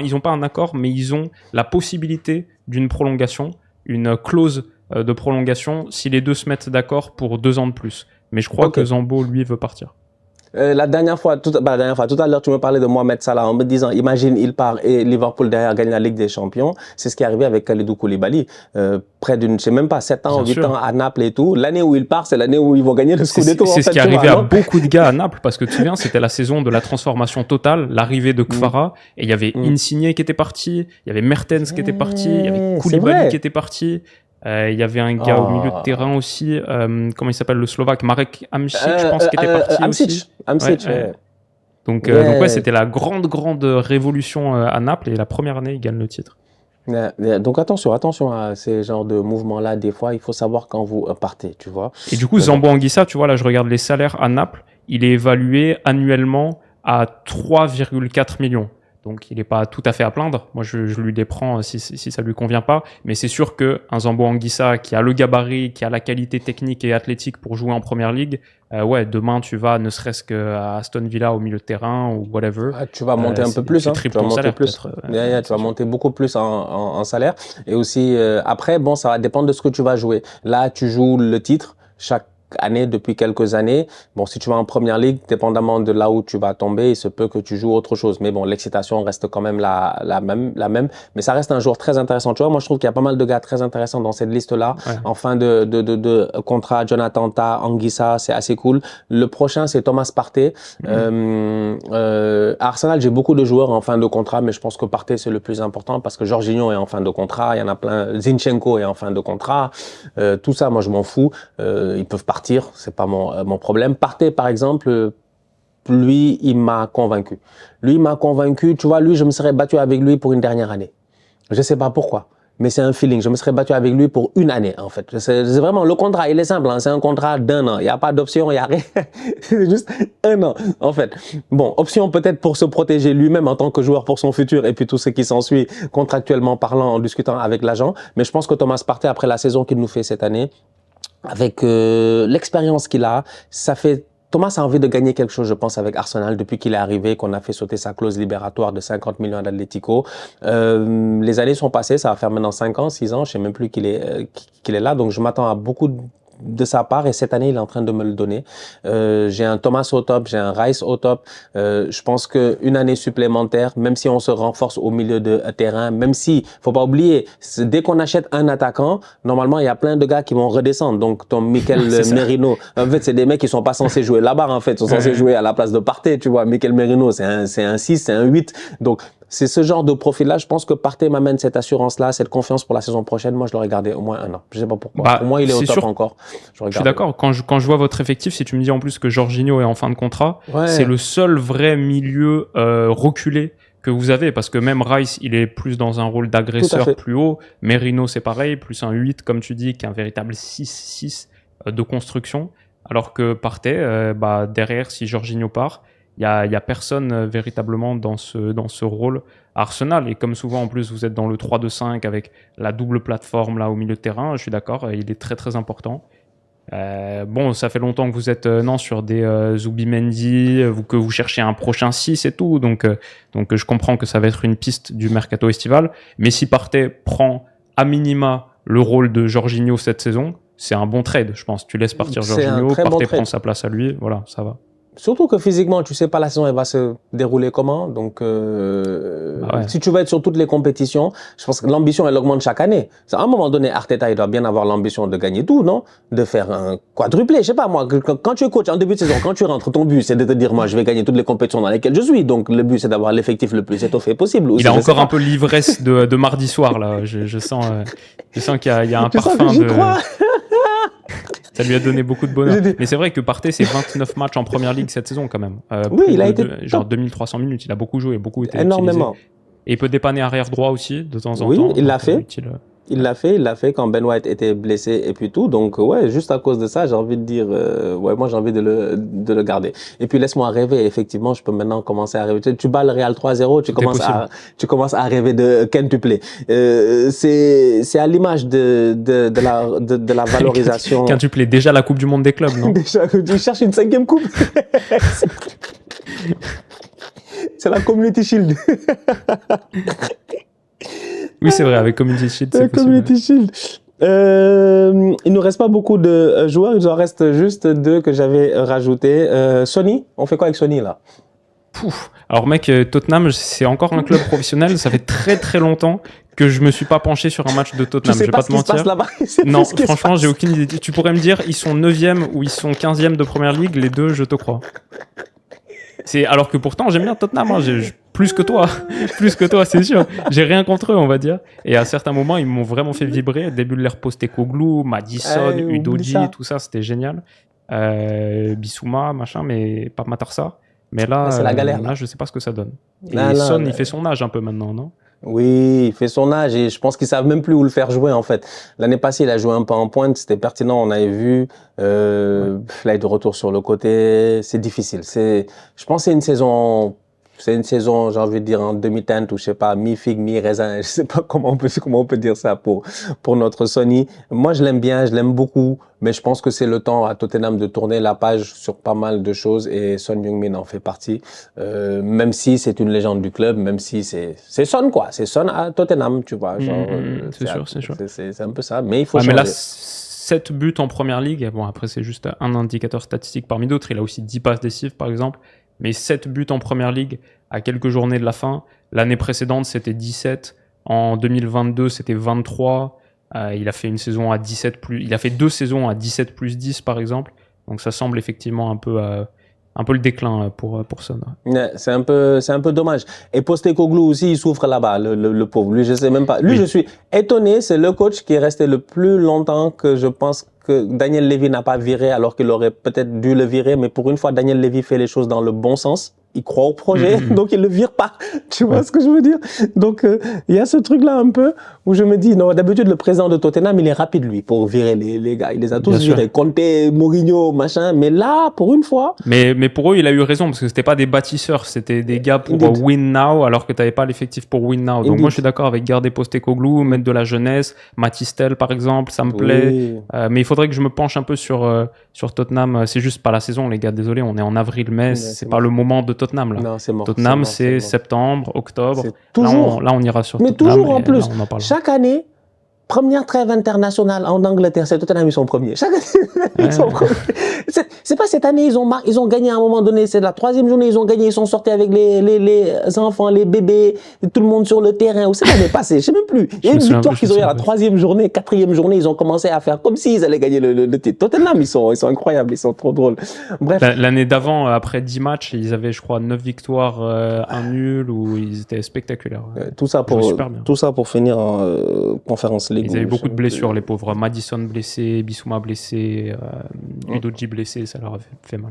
ils ont pas un accord, mais ils ont la possibilité d'une prolongation, une clause de prolongation si les deux se mettent d'accord pour 2 ans de plus. Mais je crois que Zambo, lui, veut partir. La dernière fois, tout à l'heure, tu me parlais de Mohamed Salah en me disant, imagine, il part et Liverpool derrière gagne la Ligue des Champions. C'est ce qui est arrivé avec Kalidou Koulibaly. Près d'une, je sais même pas, 7 ans, 8 ans à Naples et tout. L'année où il part, c'est l'année où ils vont gagner le Scudetto. C'est ce qui est arrivé à beaucoup de gars à Naples, parce que tu te souviens, c'était la saison de la transformation totale, l'arrivée de Kfara, et il y avait Insigne qui était parti, il y avait Mertens qui était parti, il y avait Koulibaly qui était parti. Il y avait un gars au milieu de terrain aussi, comment il s'appelle, le Slovaque, Marek Hamšík, je pense, qui était parti aussi. Hamšík, Ouais. Donc ouais, c'était la grande révolution à Naples et la première année, il gagne le titre. Donc attention à ces genres de mouvements-là. Des fois, il faut savoir quand vous partez, tu vois. Et du coup, Zambo Anguissa, tu vois, là, je regarde les salaires à Naples, il est évalué annuellement à 3,4 millions. Donc, il n'est pas tout à fait à plaindre. Moi, je lui les prends si ça lui convient pas. Mais c'est sûr qu'un Zambo Anguissa qui a le gabarit, qui a la qualité technique et athlétique pour jouer en première ligue, ouais, demain, tu vas ne serait-ce qu'à Aston Villa au milieu de terrain ou whatever. Tu vas monter un peu plus. Tu triples ton salaire, peut-être. Tu vas monter beaucoup plus en salaire. Et aussi, après, bon, ça va dépendre de ce que tu vas jouer. Là, tu joues le titre chaque année depuis quelques années. Bon, si tu vas en première ligue, dépendamment de là où tu vas tomber, il se peut que tu joues autre chose. Mais bon, l'excitation reste quand même la même. Mais ça reste un joueur très intéressant. Tu vois, moi, je trouve qu'il y a pas mal de gars très intéressants dans cette liste-là. Ouais. En fin de contrat, Jonathan Tah, Anguissa, c'est assez cool. Le prochain, c'est Thomas Partey. À Arsenal, j'ai beaucoup de joueurs en fin de contrat, mais je pense que Partey, c'est le plus important parce que Jorginho est en fin de contrat. Il y en a plein. Zinchenko est en fin de contrat. Tout ça, moi, je m'en fous. Ils peuvent partir, c'est pas mon problème. Partey, par exemple, lui, il m'a convaincu. Tu vois, lui, je me serais battu avec lui pour une dernière année. Je sais pas pourquoi, mais c'est un feeling. Je me serais battu avec lui pour une année, en fait. C'est vraiment, le contrat, il est simple, hein. C'est un contrat d'1 an. Il n'y a pas d'option, il n'y a rien. C'est juste 1 an, en fait. Bon, option peut-être pour se protéger lui-même en tant que joueur pour son futur et puis tout ce qui s'ensuit, contractuellement parlant, en discutant avec l'agent. Mais je pense que Thomas Partey, après la saison qu'il nous fait cette année, avec l'expérience qu'il a, ça fait... Thomas a envie de gagner quelque chose, je pense, avec Arsenal depuis qu'il est arrivé, qu'on a fait sauter sa clause libératoire de 50 millions d'Atlético. Les années sont passées, ça va faire maintenant 5 ans, 6 ans, je sais même plus qu'il est là, donc je m'attends à beaucoup de sa part et cette année il est en train de me le donner. J'ai un Thomas au top, j'ai un Rice au top. Je pense que une année supplémentaire, même si on se renforce au milieu de terrain, même si faut pas oublier, dès qu'on achète un attaquant, normalement il y a plein de gars qui vont redescendre. Donc ton Mikel Merino, en fait c'est des mecs qui sont pas censés jouer là-bas en fait, ils sont censés jouer à la place de Partey, tu vois. Mikel Merino c'est un 6, c'est un 8. Donc c'est ce genre de profil-là. Je pense que Partey m'amène cette assurance-là, cette confiance pour la saison prochaine. Moi, je l'aurais gardé au moins 1 an. Je sais pas pourquoi. Pour moi, il est au top encore. Je suis d'accord. Quand je vois votre effectif, si tu me dis en plus que Jorginho est en fin de contrat, c'est le seul vrai milieu reculé que vous avez, parce que même Rice, il est plus dans un rôle d'agresseur plus haut. Merino, c'est pareil, plus un 8, comme tu dis, qui est un véritable 6-6 de construction. Alors que Partey, derrière, si Jorginho part, il y a personne véritablement dans ce rôle à Arsenal. Et comme souvent, en plus, vous êtes dans le 3-2-5 avec la double plateforme là au milieu de terrain, je suis d'accord, il est très très important. Bon, ça fait longtemps que vous êtes sur des Zubimendi, que vous cherchez un prochain 6 et tout, donc je comprends que ça va être une piste du mercato estival. Mais si Partey prend à minima le rôle de Jorginho cette saison, c'est un bon trade, je pense. Tu laisses partir Jorginho, Partey prend sa place à lui, voilà, ça va. Surtout que physiquement, tu sais pas la saison elle va se dérouler comment. Donc, si tu veux être sur toutes les compétitions, je pense que l'ambition elle augmente chaque année. À un moment donné, Arteta il doit bien avoir l'ambition de gagner tout, non? De faire un quadruplé. Je sais pas moi. Quand tu es coach en début de saison, quand tu rentres, ton but c'est de te dire moi je vais gagner toutes les compétitions dans lesquelles je suis. Donc le but c'est d'avoir l'effectif le plus étoffé possible. Il a encore un peu l'ivresse de mardi soir là. Je sens qu'il y a un parfum de. Ça lui a donné beaucoup de bonheur. Mais c'est vrai que Partey, c'est 29 matchs en première ligue cette saison quand même. Oui, il a été genre 2300 minutes. Il a beaucoup joué, beaucoup été énormément. Utilisé. Et il peut dépanner arrière droit aussi de temps en temps. Oui, il l'a fait. Il l'a fait quand Ben White était blessé et puis tout. Donc, ouais, juste à cause de ça, j'ai envie de dire, moi, j'ai envie de le garder. Et puis, laisse-moi rêver. Effectivement, je peux maintenant commencer à rêver. Tu bats le Real 3-0, tu commences à rêver de quintuplé. C'est à l'image de la valorisation. Quintuplé, déjà la Coupe du Monde des clubs, non? Déjà, tu cherches une 5e coupe. C'est la Community Shield. Oui, c'est vrai, avec Community Shield, c'est possible. Community Shield. Il nous reste pas beaucoup de joueurs, il nous en reste juste 2 que j'avais rajoutés. Sonny, on fait quoi avec Sonny là? Pouf. Alors mec, Tottenham, c'est encore un club professionnel, ça fait très très longtemps que je me suis pas penché sur un match de Tottenham, je vais pas te mentir. Non, franchement, j'ai aucune idée. Tu pourrais me dire, ils sont 9e ou ils sont 15e de première ligue, les deux, je te crois. Alors que pourtant, j'aime bien Tottenham, hein. Plus que toi, plus que toi, c'est sûr. J'ai rien contre eux, on va dire. Et à certains moments, ils m'ont vraiment fait vibrer. Au début de l'ère Postecoglou, Madison, Udogie, tout ça, c'était génial. Bissouma, machin, mais pas Matarsa. Mais là, c'est la galère, là, je sais pas ce que ça donne. Et Là, Son, il fait son âge un peu maintenant, non? Oui, il fait son âge et je pense qu'ils savent même plus où le faire jouer en fait. L'année passée, il a joué un peu en pointe, c'était pertinent, on avait vu. Là, il est de retour sur le côté, c'est difficile. Je pense que c'est une saison, j'ai envie de dire en demi-teinte ou je sais pas, mi-figue, mi-raisin. Je sais pas comment on peut dire ça pour notre Sonny. Moi, je l'aime bien, je l'aime beaucoup, mais je pense que c'est le temps à Tottenham de tourner la page sur pas mal de choses et Son Heung-min en fait partie. Même si c'est une légende du club, même si c'est Son quoi, c'est Son à Tottenham, tu vois. Genre, c'est sûr. C'est un peu ça, mais il faut changer. Mais là, 7 buts en première ligue. Bon, après, c'est juste un indicateur statistique parmi d'autres. Il a aussi 10 passes décisives, par exemple. Mais 7 buts en première ligue à quelques journées de la fin. L'année précédente, c'était 17. En 2022, c'était 23. Il a fait une saison à 17 plus. Il a fait 2 saisons à 17 plus 10, par exemple. Donc ça semble effectivement un peu le déclin pour Son. Ouais, c'est un peu dommage. Et Postecoglou aussi, il souffre là-bas, le pauvre. Lui, je sais même pas. Lui, je suis étonné. C'est le coach qui est resté le plus longtemps que je pense que Daniel Levy n'a pas viré alors qu'il aurait peut-être dû le virer. Mais pour une fois, Daniel Levy fait les choses dans le bon sens. Il croit au projet, donc il le vire pas. Tu vois ce que je veux dire? Donc, il y a ce truc-là un peu où je me dis, non, d'habitude, le président de Tottenham, il est rapide, lui, pour virer les gars. Il les a tous virés. Conte, Mourinho, machin. Mais là, pour une fois. Mais pour eux, il a eu raison, parce que c'était pas des bâtisseurs, c'était des gars pour win now, alors que t'avais pas l'effectif pour win now. Donc moi, je suis d'accord avec garder Postecoglou, mettre de la jeunesse, Matistel, par exemple, ça me plaît. Mais il faudrait que je me penche un peu sur Tottenham. C'est juste pas la saison, les gars. Désolé, on est en avril-mai. C'est pas le moment de Tottenham, là. Non, c'est mort. Tottenham, c'est septembre, octobre. Toujours. Là, on ira sur mais Tottenham. Mais toujours en plus. Chaque année, première trêve internationale en Angleterre, c'est Tottenham, ils sont premiers. Chaque année, ils sont premiers. C'est pas cette année, ils ont gagné à un moment donné, c'est la 3e journée, ils ont gagné, ils sont sortis avec les enfants, les bébés, tout le monde sur le terrain. Où c'est l'année passée? Je sais même plus. Il y a une victoire qu'ils ont eu à la 3e journée, 4e journée, ils ont commencé à faire comme s'ils allaient gagner le titre. Tottenham, ils sont incroyables, ils sont trop drôles. Bref. L'année d'avant, après 10 matchs, ils avaient, je crois, 9 victoires, un nul, où ils étaient spectaculaires. Tout ça pour finir en conférence League. Ils avaient beaucoup de blessures, les pauvres. Madison blessé, Bissouma blessé, Udogie blessé, ça leur a fait mal.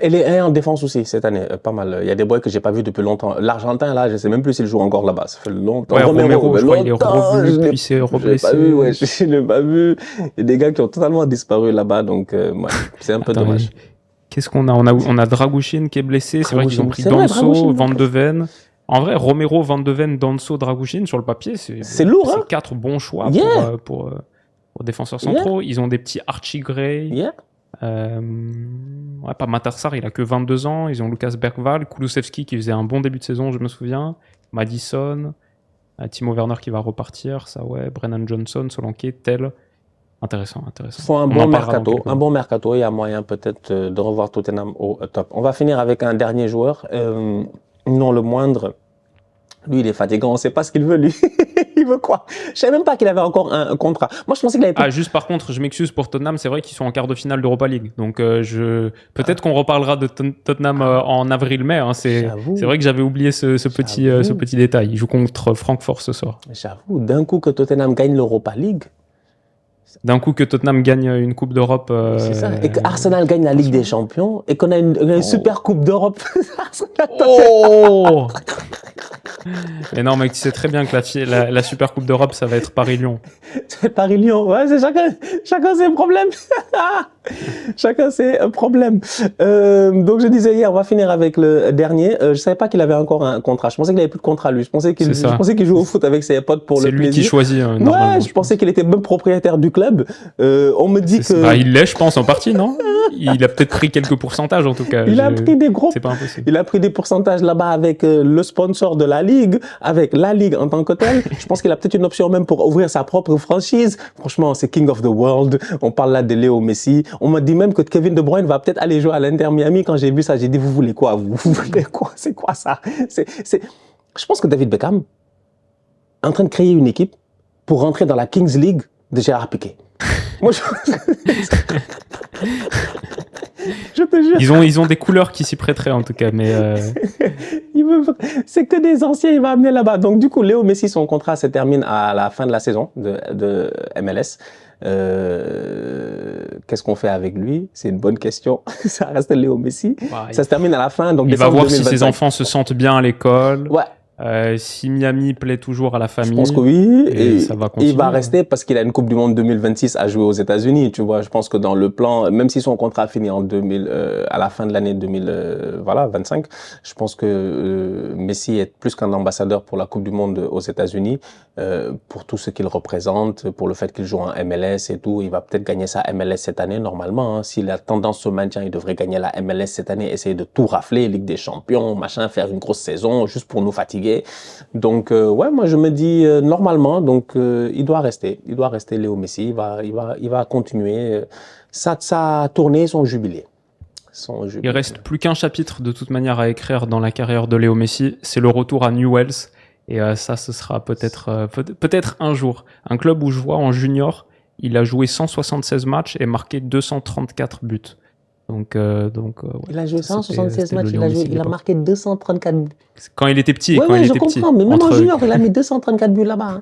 Et les 1 en défense aussi cette année, pas mal. Il y a des boys que j'ai pas vus depuis longtemps. L'Argentin là, je sais même plus s'il joue encore là-bas. Ça fait longtemps. Ouais, Romero, je crois il est revenu puis c'est reblessé. Je l'ai pas vu. Il y a des gars qui ont totalement disparu là-bas, donc c'est un peu dommage. Qu'est-ce qu'on a? On a Dragouchin qui est blessé. C'est vrai qu'ils ont pris Danso, Van de Ven. En vrai, Romero, Van de Ven, Danso, Dragouchin, sur le papier, c'est lourd. C'est 4 bons choix pour défenseurs centraux. Ils ont des petits Archie Gray. Pas Matarsar, il a que 22 ans. Ils ont Lucas Bergvall, Kulusevski qui faisait un bon début de saison, je me souviens. Madison, Timo Werner qui va repartir, ça ouais. Brennan Johnson, Solanke, Tel. Intéressant. Il faut un bon mercato. Il y a moyen peut-être de revoir Tottenham au top. On va finir avec un dernier joueur. Non le moindre. Lui, il est fatigant. On ne sait pas ce qu'il veut, lui. Il veut quoi? Je savais même pas qu'il avait encore un contrat. Moi, je pensais qu'il avait. Juste par contre, je m'excuse pour Tottenham. C'est vrai qu'ils sont en quart de finale d'Europa League. Donc, peut-être qu'on reparlera de Tottenham en avril-mai. Hein. C'est vrai que j'avais oublié ce petit détail. Ils jouent contre Francfort ce soir. J'avoue, d'un coup que Tottenham gagne l'Europa League. D'un coup que Tottenham gagne une Coupe d'Europe. C'est ça. Et que Arsenal gagne la Ligue des Champions et qu'on a une super Coupe d'Europe. Oh Mais non, mec, tu sais très bien que la Super Coupe d'Europe, ça va être Paris-Lyon. C'est Paris-Lyon, ouais, c'est chacun ses problèmes. Chacun ses problèmes. Donc je disais hier, on va finir avec le dernier. Je savais pas qu'il avait encore un contrat. Je pensais qu'il avait plus de contrat, lui. Je pensais qu'il jouait au foot avec ses potes pour le plaisir. C'est lui qui choisit, normalement. Ouais, je pensais qu'il était même propriétaire du club. On me dit que... Bah, il l'est, je pense, en partie, non? Il a peut-être pris quelques pourcentages, en tout cas. Il a pris des gros... C'est pas impossible. Il a pris des pourcentages là-bas avec le sponsor de la Ligue, avec la Ligue en tant que telle. Je pense qu'il a peut-être une option même pour ouvrir sa propre franchise. Franchement, c'est King of the World. On parle là de Léo Messi. On m'a dit même que Kevin De Bruyne va peut-être aller jouer à l'Inter Miami. Quand j'ai vu ça, j'ai dit, vous voulez quoi? Vous voulez quoi? C'est quoi ça? Je pense que David Beckham est en train de créer une équipe pour rentrer dans la Kings League de Gérard Piqué. Moi, Je te jure. Ils ont des couleurs qui s'y prêteraient en tout cas, mais C'est que des anciens, il va amener là-bas. Donc du coup, Léo Messi, son contrat se termine à la fin de la saison de MLS. Qu'est-ce qu'on fait avec lui? C'est une bonne question. Ça reste Léo Messi. Ça se termine à la fin. Donc il va voir 2025. Si ses enfants enfants se sentent bien à l'école. Ouais. Si Miami plaît toujours à la famille, je pense que oui, et ça va continuer. Il va rester parce qu'il a une Coupe du Monde 2026 à jouer aux États-Unis. Tu vois, je pense que dans le plan, même si son contrat finit en 2000, à la fin de l'année 2025, je pense que Messi est plus qu'un ambassadeur pour la Coupe du Monde aux États-Unis, pour tout ce qu'il représente, pour le fait qu'il joue en MLS et tout. Il va peut-être gagner sa MLS cette année normalement. Hein. Si la tendance se maintient, il devrait gagner la MLS cette année, essayer de tout rafler, Ligue des Champions, machin, faire une grosse saison juste pour nous fatiguer. Donc ouais, moi je me dis normalement, donc il doit rester Léo Messi, il va continuer sa tournée, son jubilé. Il reste plus qu'un chapitre de toute manière à écrire dans la carrière de Léo Messi, c'est le retour à Newell's, et ça ce sera peut-être un jour. Un club où je vois en junior, il a joué 176 matchs et marqué 234 buts. Donc ouais. Il a joué 176 matchs, il a marqué 234 buts. Quand il était petit. Ouais, je comprends, mais même en junior, il a mis 234 buts là-bas. Hein.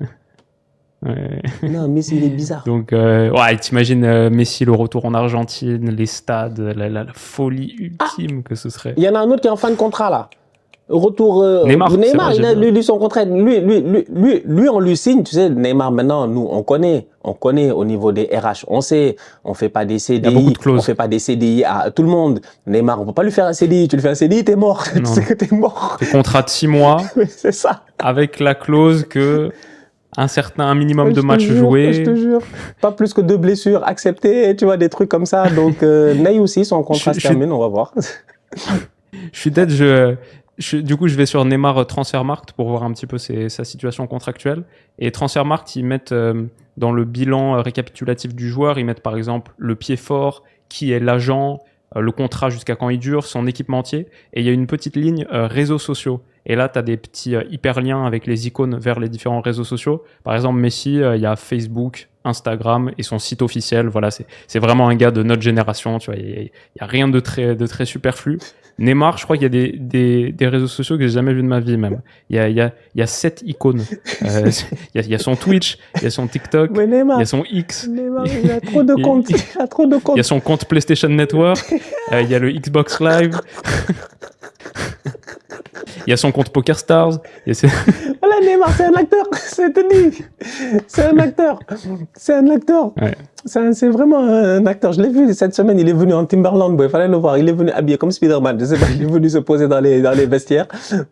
Ouais. Non, Messi, il est bizarre. Donc, ouais, t'imagines Messi, le retour en Argentine, les stades, la folie ultime que ce serait. Il y en a un autre qui est en fin de contrat là. Retour Neymar, il a lui son contrat, lui on lui signe, tu sais, Neymar maintenant, nous on connaît au niveau des RH, on sait, on fait pas des CDI, on fait pas des CDI à tout le monde. Neymar, on peut pas lui faire un CDI, tu lui fais un CDI, t'es mort, tu sais que t'es mort. Le contrat de 6 mois. C'est ça. Avec la clause que un minimum de matchs joués. Je te jure. Pas plus que 2 blessures acceptées, tu vois, des trucs comme ça. Donc, Ney aussi, son contrat se termine, on va voir. Je suis dead, du coup, je vais sur Neymar Transfermarkt pour voir un petit peu sa situation contractuelle. Et Transfermarkt, ils mettent dans le bilan récapitulatif du joueur, ils mettent par exemple le pied fort, qui est l'agent, le contrat jusqu'à quand il dure, son équipementier. Et il y a une petite ligne réseaux sociaux. Et là, tu as des petits hyperliens avec les icônes vers les différents réseaux sociaux. Par exemple, Messi, il y a Facebook, Instagram et son site officiel. Voilà, c'est vraiment un gars de notre génération. Tu vois, il y a rien de très superflu. Neymar, je crois qu'il y a des réseaux sociaux que j'ai jamais vu de ma vie même. Il y a 7 icônes. Il y a son Twitch, il y a son TikTok, il y a son X. Neymar, il a trop de comptes. Il y a son compte PlayStation Network. Il y a le Xbox Live. Il y a son compte Poker Stars. Voilà, Neymar, c'est un acteur. C'est dit. C'est un acteur. C'est un acteur. Ouais. C'est vraiment un acteur. Je l'ai vu cette semaine. Il est venu en Timberland. Il fallait le voir. Il est venu habillé comme Spider-Man. Je sais pas. Il est venu se poser dans les vestiaires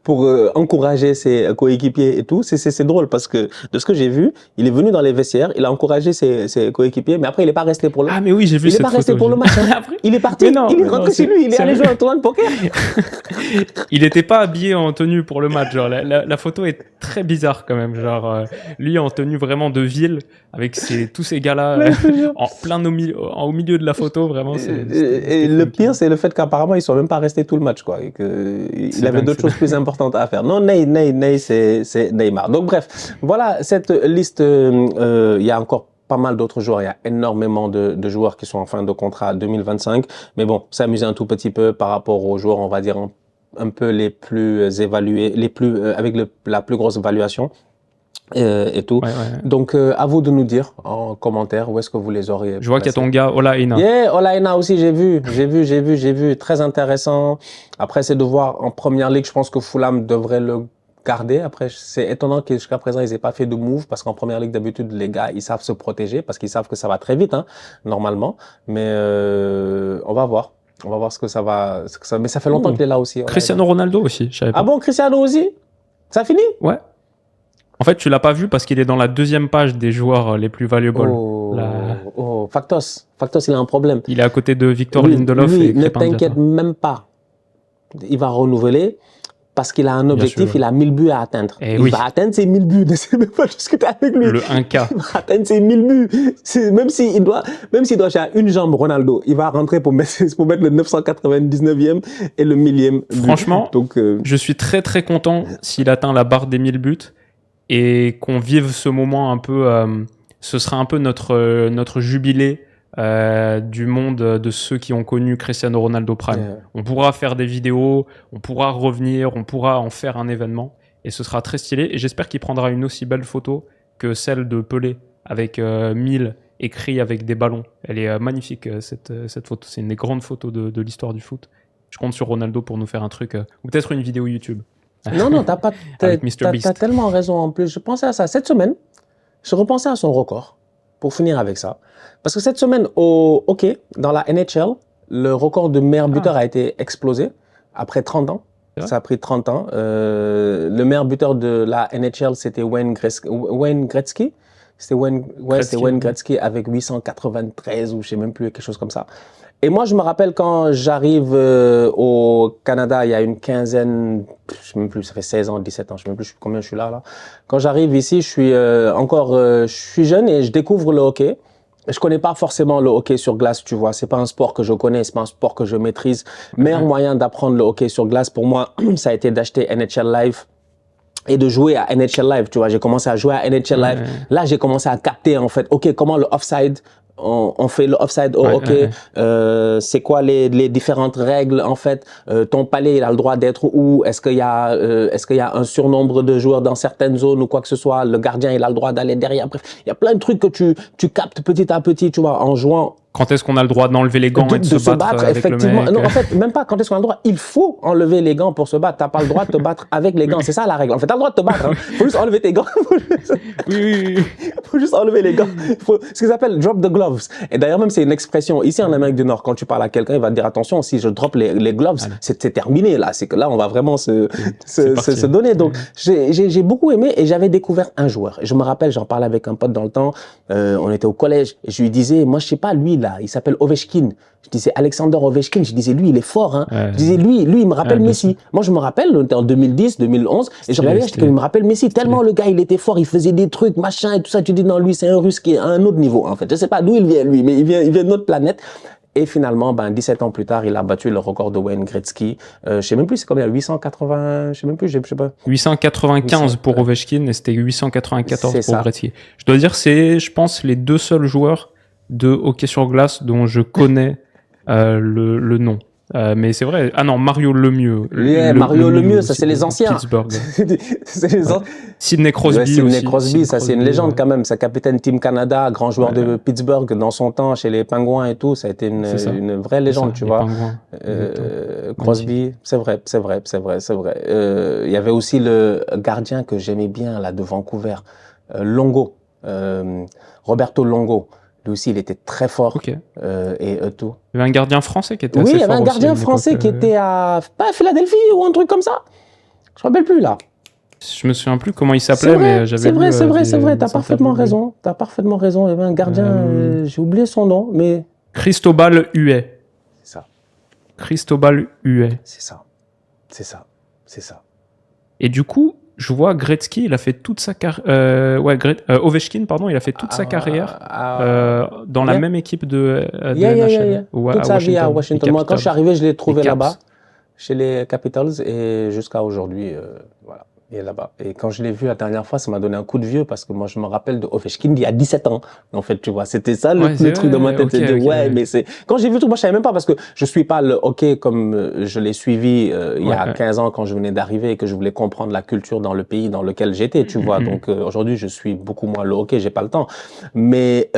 pour encourager ses coéquipiers et tout. C'est drôle parce que de ce que j'ai vu, il est venu dans les vestiaires. Il a encouragé ses coéquipiers, mais après il est pas resté pour le. Ah mais oui, j'ai vu cette photo. Il est pas resté pour le match. Hein. Il est parti. Il est rentré chez lui. Il est allé jouer un tournoi de poker. Il était pas habillé en tenue pour le match. Genre la photo est très bizarre quand même. Genre lui en tenue vraiment de ville avec tous ces gars-là en plein au milieu de la photo. Vraiment. Et le pire, c'est le fait qu'apparemment ils sont même pas restés tout le match, quoi. Et il avait d'autres choses plus importantes à faire. Non, Ney, c'est Neymar. Donc bref, voilà cette liste. Il y a encore pas mal d'autres joueurs. Il y a énormément de joueurs qui sont en fin de contrat 2025. Mais bon, s'amuser un tout petit peu par rapport aux joueurs, on va dire un peu les plus évalués, avec la plus grosse évaluation. Et tout. Ouais. Donc, à vous de nous dire en commentaire où est-ce que vous les auriez. Je vois qu'il y a ton gars, Ola Aina. Yeah, Ola Aina aussi, j'ai vu. Très intéressant. Après, c'est de voir en première ligue, je pense que Fulham devrait le garder. Après, c'est étonnant que jusqu'à présent, ils aient pas fait de move parce qu'en première ligue, d'habitude, les gars, ils savent se protéger parce qu'ils savent que ça va très vite, hein, normalement. Mais, on va voir. On va voir ce que ça va, mais ça fait longtemps qu'il est là aussi. Cristiano Ronaldo aussi, je savais pas. Ah bon, Cristiano aussi? Ça finit? Ouais. En fait, tu l'as pas vu parce qu'il est dans la 2e page des joueurs les plus valuables. Factos, il a un problème. Il est à côté de Victor Lindelof et ne t'inquiète même pas. Il va renouveler parce qu'il a un objectif, il a 1000 buts à atteindre. Il va atteindre ses 1000 buts. Ne sais même pas discuter avec lui. Le 1K. Il va atteindre ses 1000 buts. Même s'il doit faire une jambe, Ronaldo, il va rentrer pour mettre le 999e et le 1000e but. Franchement, je suis très très content s'il atteint la barre des 1000 buts. Et qu'on vive ce moment un peu, ce sera un peu notre jubilé du monde de ceux qui ont connu Cristiano Ronaldo Prime. Yeah. On pourra faire des vidéos, on pourra revenir, on pourra en faire un événement et ce sera très stylé. Et j'espère qu'il prendra une aussi belle photo que celle de Pelé avec 1000 écrits avec des ballons. Elle est magnifique cette photo. C'est une des grandes photos de l'histoire du foot. Je compte sur Ronaldo pour nous faire un truc ou peut-être une vidéo YouTube. Non, Avec Mr. Beast. t'as tellement raison en plus. Je pensais à ça. Cette semaine, je repensais à son record pour finir avec ça. Parce que cette semaine, au hockey, dans la NHL, le record de meilleur buteur a été explosé après 30 ans. Ça a pris 30 ans. Le meilleur buteur de la NHL, c'était Wayne Gretzky. C'était Wayne Gretzky avec 893 ou je sais même plus, quelque chose comme ça. Et moi, je me rappelle quand j'arrive au Canada, il y a une quinzaine, je sais même plus, ça fait 16 ans, 17 ans, je sais même plus combien je suis là. Quand j'arrive ici, je suis jeune et je découvre le hockey. Je connais pas forcément le hockey sur glace, tu vois. C'est pas un sport que je connais, c'est pas un sport que je maîtrise. Meilleur moyen d'apprendre le hockey sur glace, pour moi, ça a été d'acheter NHL Live et de jouer à NHL Live, tu vois. J'ai commencé à jouer à NHL Live. Là, j'ai commencé à capter, en fait, OK, comment le offside, on fait le offside au hockey, c'est quoi les différentes règles, en fait. Ton palais, il a le droit d'être où? Est-ce qu'il y a un surnombre de joueurs dans certaines zones ou quoi que ce soit? Le gardien, il a le droit d'aller derrière. Bref, il y a plein de trucs que tu captes petit à petit, tu vois, en jouant. Quand est-ce qu'on a le droit d'enlever les gants et de se battre avec effectivement. le mec? Non, en fait, même pas quand est-ce qu'on a le droit. Il faut enlever les gants pour se battre. T'as pas le droit de te battre avec les gants. C'est ça la règle. En fait, t'as le droit de te battre. Hein. Faut juste enlever tes gants. Oui. Faut juste enlever les gants. Ce qu'ils appellent drop the gloves. Et d'ailleurs, même c'est une expression ici en Amérique du Nord. Quand tu parles à quelqu'un, il va te dire attention, si je drop les gloves, c'est terminé là. C'est que là, on va vraiment se donner. Donc, j'ai beaucoup aimé et j'avais découvert un joueur. Et je me rappelle, j'en parlais avec un pote dans le temps. On était au collège et je lui disais, moi, je sais pas, lui là, il s'appelle Ovechkin. Je disais Alexander Ovechkin, je disais lui il est fort hein. Je disais lui il me rappelle Messi. Moi je me rappelle, on était en 2010, 2011 et je regardais, il me rappelle Messi tellement le gars il était fort, il faisait des trucs machin et tout ça. Tu dis non, lui c'est un Russe qui est à un autre niveau en fait. Je sais pas d'où il vient lui, mais il vient de notre planète. Et finalement, 17 ans plus tard, il a battu le record de Wayne Gretzky. Je sais même plus c'est combien, 880, je sais même plus, je sais pas. 895 pour Ovechkin et c'était 894 pour Gretzky. Je dois dire c'est, je pense, les deux seuls joueurs de hockey sur glace dont je connais le nom. Mais c'est vrai. Ah non, Mario Lemieux. Mario Lemieux, ça c'est les anciens. Sidney Crosby aussi. Sidney Crosby, ça c'est une légende quand même. C'est capitaine Team Canada, grand joueur de Pittsburgh dans son temps chez les Pingouins et tout. Ça a été une vraie légende, tu vois. Crosby, c'est vrai. Il y avait aussi le gardien que j'aimais bien là de Vancouver, Longo, Roberto Longo. Lui aussi, il était très fort. Okay. Et tout. Il y avait un gardien français qui était assez fort. Oui, il y avait un gardien français qui était à Philadelphie ou un truc comme ça. Je me rappelle plus là. Je me souviens plus comment il s'appelait, mais j'avais C'est vrai. T'as parfaitement raison. Il y avait un gardien, j'ai oublié son nom, mais. Cristobal Huet. C'est ça. Cristobal Huet. C'est ça. Et du coup, je vois Gretzky, il a fait toute sa carrière. Ovechkin, pardon, il a fait toute sa carrière dans la même équipe de NHL. Toute sa vie à Washington. Moi, quand je suis arrivé, je l'ai trouvé là-bas, chez les Capitals, et jusqu'à aujourd'hui, voilà. Il est là-bas. Et quand je l'ai vu la dernière fois, ça m'a donné un coup de vieux parce que moi, je me rappelle de Ovechkin il y a 17 ans. En fait, tu vois, c'était ça le truc dans ma tête. Mais c'est, quand j'ai vu tout, moi, je savais même pas parce que je suis pas le hockey comme je l'ai suivi il y a 15 ans quand je venais d'arriver et que je voulais comprendre la culture dans le pays dans lequel j'étais, tu vois. Donc, aujourd'hui, je suis beaucoup moins le hockey, j'ai pas le temps. Mais,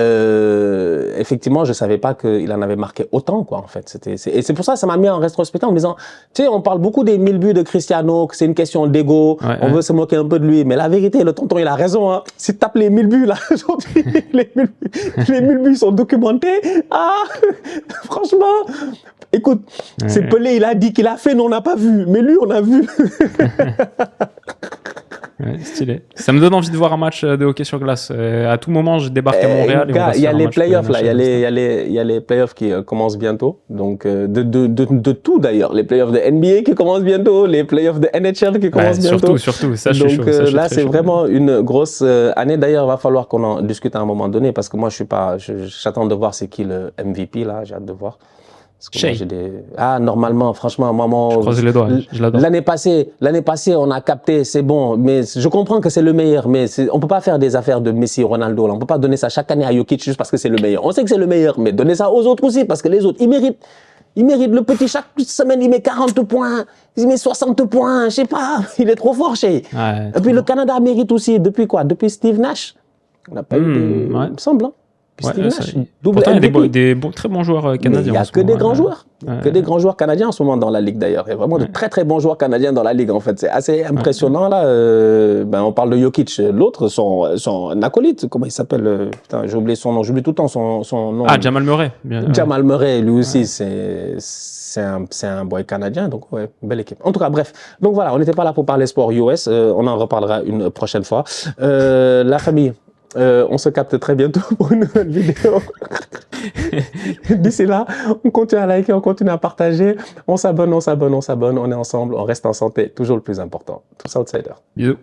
effectivement, je savais pas qu'il en avait marqué autant, quoi, en fait. Et c'est pour ça m'a mis en rétrospective en me disant, tu sais, on parle beaucoup des 1000 buts de Cristiano, que c'est une question d'ego. On veut se moquer un peu de lui, mais la vérité, le tonton, il a raison. Hein. Si tu tapes les 1000 buts, là, aujourd'hui, les 1000 buts sont documentés. Ah, franchement, écoute, c'est Pelé, il a dit qu'il a fait, nous, on n'a pas vu. Mais lui, on a vu. Stylé. Ça me donne envie de voir un match de hockey sur glace. À tout moment, je débarque à Montréal. Il y a les playoffs là. Il y a les playoffs qui commencent bientôt. Donc de tout d'ailleurs. Les playoffs de NBA qui commencent bientôt, les playoffs de NHL qui commencent bientôt. Surtout. Ça, je suis chaud. Donc là, c'est vraiment une grosse année. D'ailleurs, il va falloir qu'on en discute à un moment donné parce que moi, j'attends de voir c'est qui le MVP là. J'ai hâte de voir. Shea. Ah, normalement, franchement, maman. Je croise les doigts, je l'adore. L'année passée, on a capté, c'est bon, mais je comprends que c'est le meilleur, mais on peut pas faire des affaires de Messi, Ronaldo, là. On peut pas donner ça chaque année à Jokic juste parce que c'est le meilleur. On sait que c'est le meilleur, mais donnez ça aux autres aussi, parce que les autres, ils méritent. Il mérite le petit, chaque semaine, il met 40 points, il met 60 points, je sais pas, il est trop fort, Shea. Ouais, et puis le Canada mérite aussi, depuis quoi? Depuis Steve Nash. On n'a pas eu de... ouais. Il me semble, hein. Steve Nash, double pourtant, il y a des très bons joueurs canadiens. Il n'y a que des grands joueurs. Que des grands joueurs canadiens en ce moment dans la Ligue d'ailleurs. Il y a vraiment de très très bons joueurs canadiens dans la Ligue en fait. C'est assez impressionnant là. On parle de Jokic. L'autre, son acolyte, comment il s'appelle? Putain, j'ai oublié son nom. J'oublie tout le temps son nom. Ah, Jamal Murray. Jamal Murray, lui aussi, c'est un boy canadien. Donc ouais, belle équipe. En tout cas, bref. Donc voilà, on n'était pas là pour parler sport US. On en reparlera une prochaine fois. La famille. On se capte très bientôt pour une nouvelle vidéo. D'ici là, on continue à liker, on continue à partager. On s'abonne, on est ensemble, on reste en santé. Toujours le plus important. Tous outsiders. Bisous.